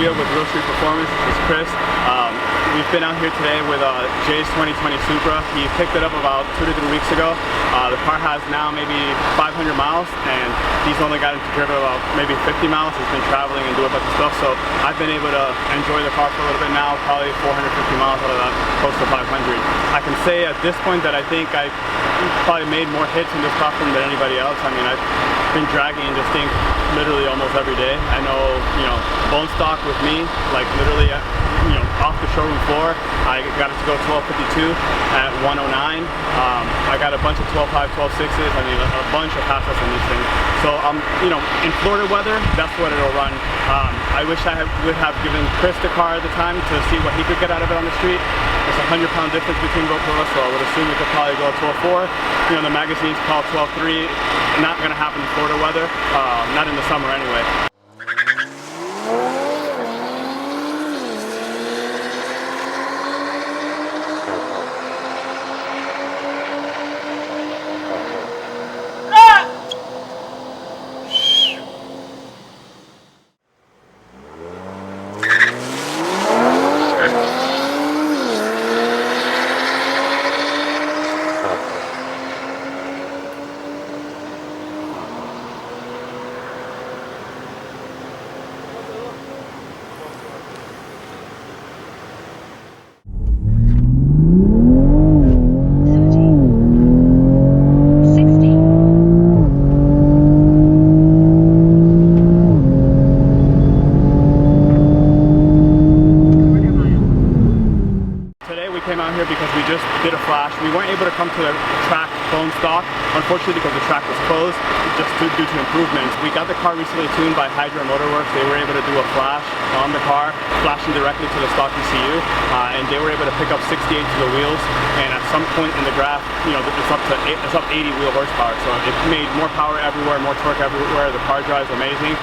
Gia with Real Street Performance. This is Chris. We've been out here today with Jay's 2020 Supra. He picked it up about 2 to 3 weeks ago. The car has now maybe 500 miles, and he's only gotten to drive it about maybe 50 miles. He's been traveling and doing a bunch of stuff, so I've been able to enjoy the car for a little bit now, probably 450 miles out of that, close to 500. I can say at this point that I think I probably made more hits in this platform than anybody else. I mean, I've been dragging this thing literally almost every day. I know, bone stock with me, like literally, off the showroom floor, I got it to go 1252 at 109. I got a bunch of 12.5, 12.6s. I mean, a bunch of passes on these things. So, in Florida weather, that's what it'll run. I wish I would have given Chris the car at the time to see what he could get out of it on the street. It's a 100-pound difference between both of us, so I would assume it could probably go 12.4. The magazine's called 12.3. Not gonna happen in Florida weather, not in the summer anyway. Because we just did a flash. We weren't able to come to the track bone stock, unfortunately, because the track was closed, just due to improvements. We got the car recently tuned by Hydra Motorworks. They were able to do a flash on the car, flashing directly to the stock ECU, and they were able to pick up 68 to the wheels. And at some point in the graph, it's up 80 wheel horsepower. So it made more power everywhere, more torque everywhere. The car drives amazing.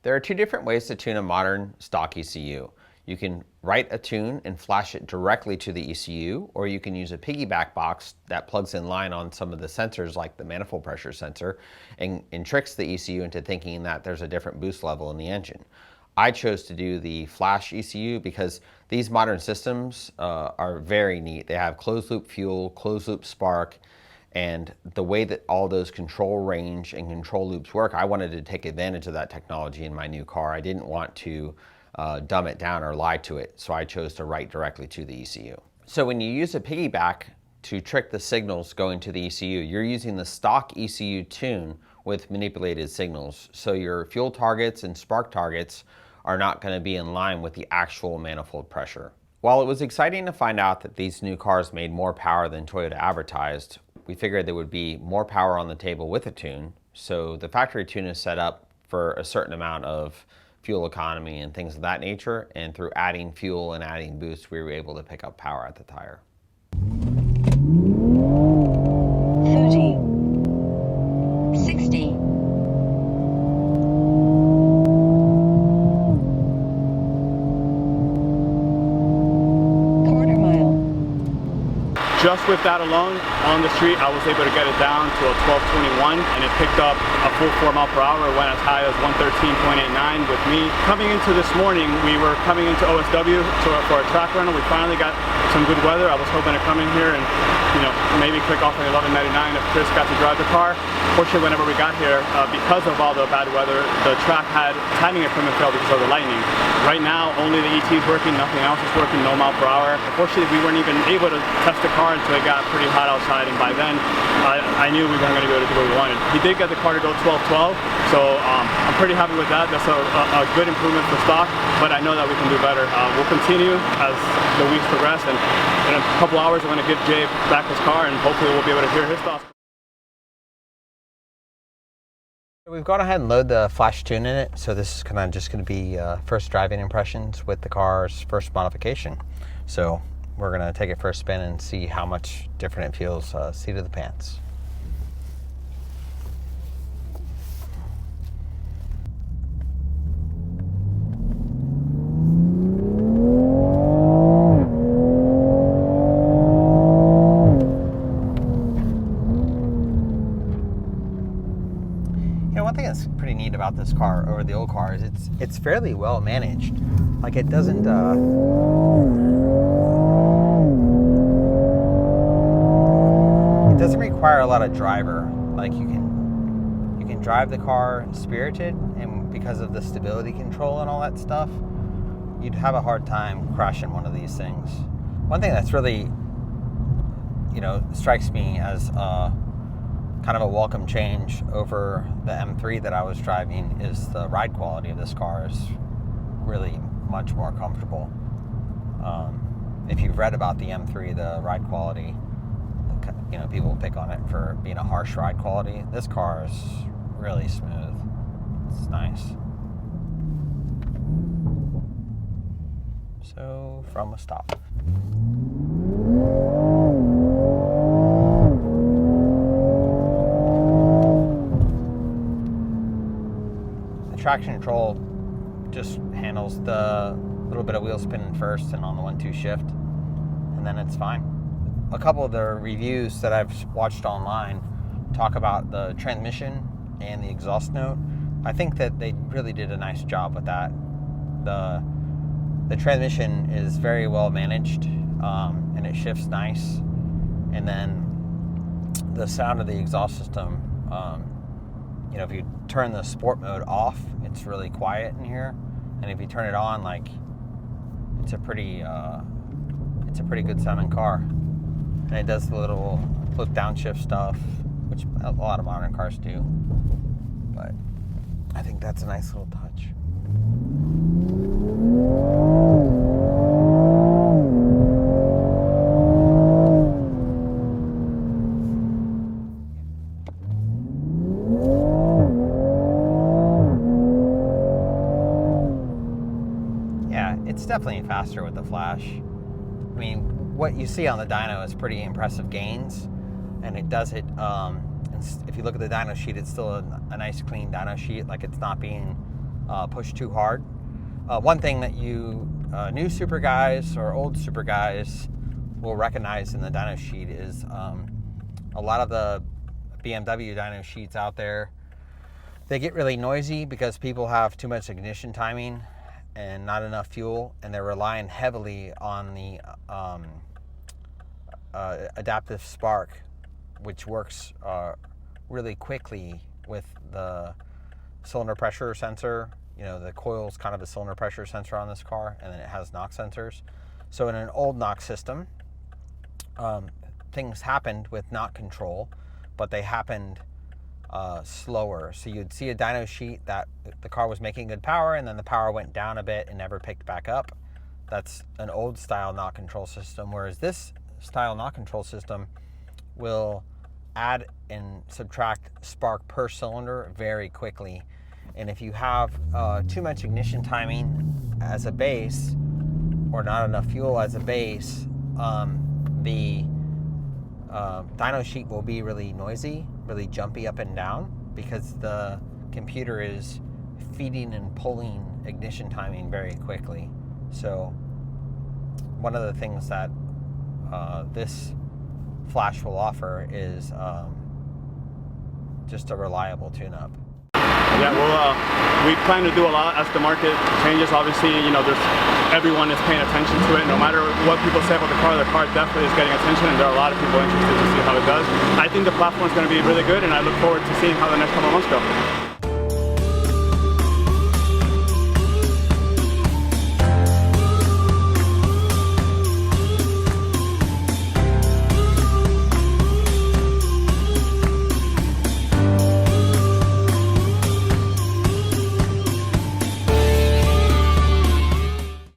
There are two different ways to tune a modern stock ECU. You can write a tune and flash it directly to the ECU, or you can use a piggyback box that plugs in line on some of the sensors like the manifold pressure sensor and tricks the ECU into thinking that there's a different boost level in the engine. I chose to do the flash ECU because these modern systems are very neat. They have closed loop fuel, closed loop spark, and the way that all those control range and control loops work, I wanted to take advantage of that technology in my new car. I didn't want to dumb it down or lie to it, so I chose to write directly to the ECU. So when you use a piggyback to trick the signals going to the ECU, you're using the stock ECU tune with manipulated signals. So your fuel targets and spark targets are not going to be in line with the actual manifold pressure. While it was exciting to find out that these new cars made more power than Toyota advertised, we figured there would be more power on the table with a tune. So the factory tune is set up for a certain amount of fuel economy and things of that nature, and through adding fuel and adding boost, we were able to pick up power at the tire. 30, 60, just with that alone on the street, I was able to get it down to a 1221, and it picked up a full 4 miles per hour. It went as high as 113.89 with me. Coming into this morning, we were coming into OSW for a track rental. We finally got some good weather. I was hoping to come in here and, you know, maybe click off an 1199 if Chris got to drive the car. Fortunately, whenever we got here, because of all the bad weather, the track had timing equipment fail because of the lightning. Right now, only the ET is working, nothing else is working, no mile per hour. Unfortunately, we weren't even able to test the car until it got pretty hot outside, and by then, I knew we weren't going to be able to do what we wanted. He did get the car to go 12-12, so I'm pretty happy with that. That's a good improvement for stock, but I know that we can do better. We'll continue as the weeks progress, and in a couple hours, I'm going to give Jay back his car, and hopefully we'll be able to hear his thoughts. We've gone ahead and loaded the flash tune in it, so this is just going to be first driving impressions with the car's first modification. So we're going to take it for a spin and see how much different it feels seat of the pants. One thing that's pretty neat about this car over the old car is it's fairly well managed. Like it doesn't require a lot of driver. Like you can drive the car spirited, and because of the stability control and all that stuff, you'd have a hard time crashing one of these things. One thing that's really, you know, strikes me as kind of a welcome change over the M3 that I was driving is the ride quality of this car is really much more comfortable. If you've read about the M3, the ride quality, you know, people pick on it for being a harsh ride quality. This car is really smooth. It's nice. So, from a stop. Traction control just handles the little bit of wheel spinning first and on the 1-2 shift, and then it's fine. A couple of the reviews that I've watched online talk about the transmission and the exhaust note. I think that they really did a nice job with that. The transmission is very well managed, and it shifts nice, and then the sound of the exhaust system, you know, if you turn the sport mode off, it's really quiet in here, and if you turn it on, like, it's a pretty good sounding car, and it does the little flip downshift stuff, which a lot of modern cars do. But I think that's a nice little touch. It's definitely faster with the flash. I mean, what you see on the dyno is pretty impressive gains, and it does it, if you look at the dyno sheet, it's still a nice clean dyno sheet, like it's not being pushed too hard. One thing that you new Supra guys or old Supra guys will recognize in the dyno sheet is a lot of the BMW dyno sheets out there, they get really noisy because people have too much ignition timing and not enough fuel, and they're relying heavily on the adaptive spark, which works really quickly with the cylinder pressure sensor. You know, the coil's kind of a cylinder pressure sensor on this car, and then it has NOx sensors. So in an old NOx system, things happened with NOx control, but they happened slower. So you'd see a dyno sheet that the car was making good power, and then the power went down a bit and never picked back up. That's an old style NOx control system, whereas this style NOx control system will add and subtract spark per cylinder very quickly. And if you have too much ignition timing as a base, or not enough fuel as a base, the dyno sheet will be really noisy, really jumpy up and down, because the computer is feeding and pulling ignition timing very quickly. So one of the things that this Flash will offer is just a reliable tune-up. Yeah, well, we plan to do a lot as the market changes. Obviously, you know, everyone is paying attention to it. No matter what people say about the car definitely is getting attention, and there are a lot of people interested to see how it does. I think the platform is going to be really good, and I look forward to seeing how the next couple of months go.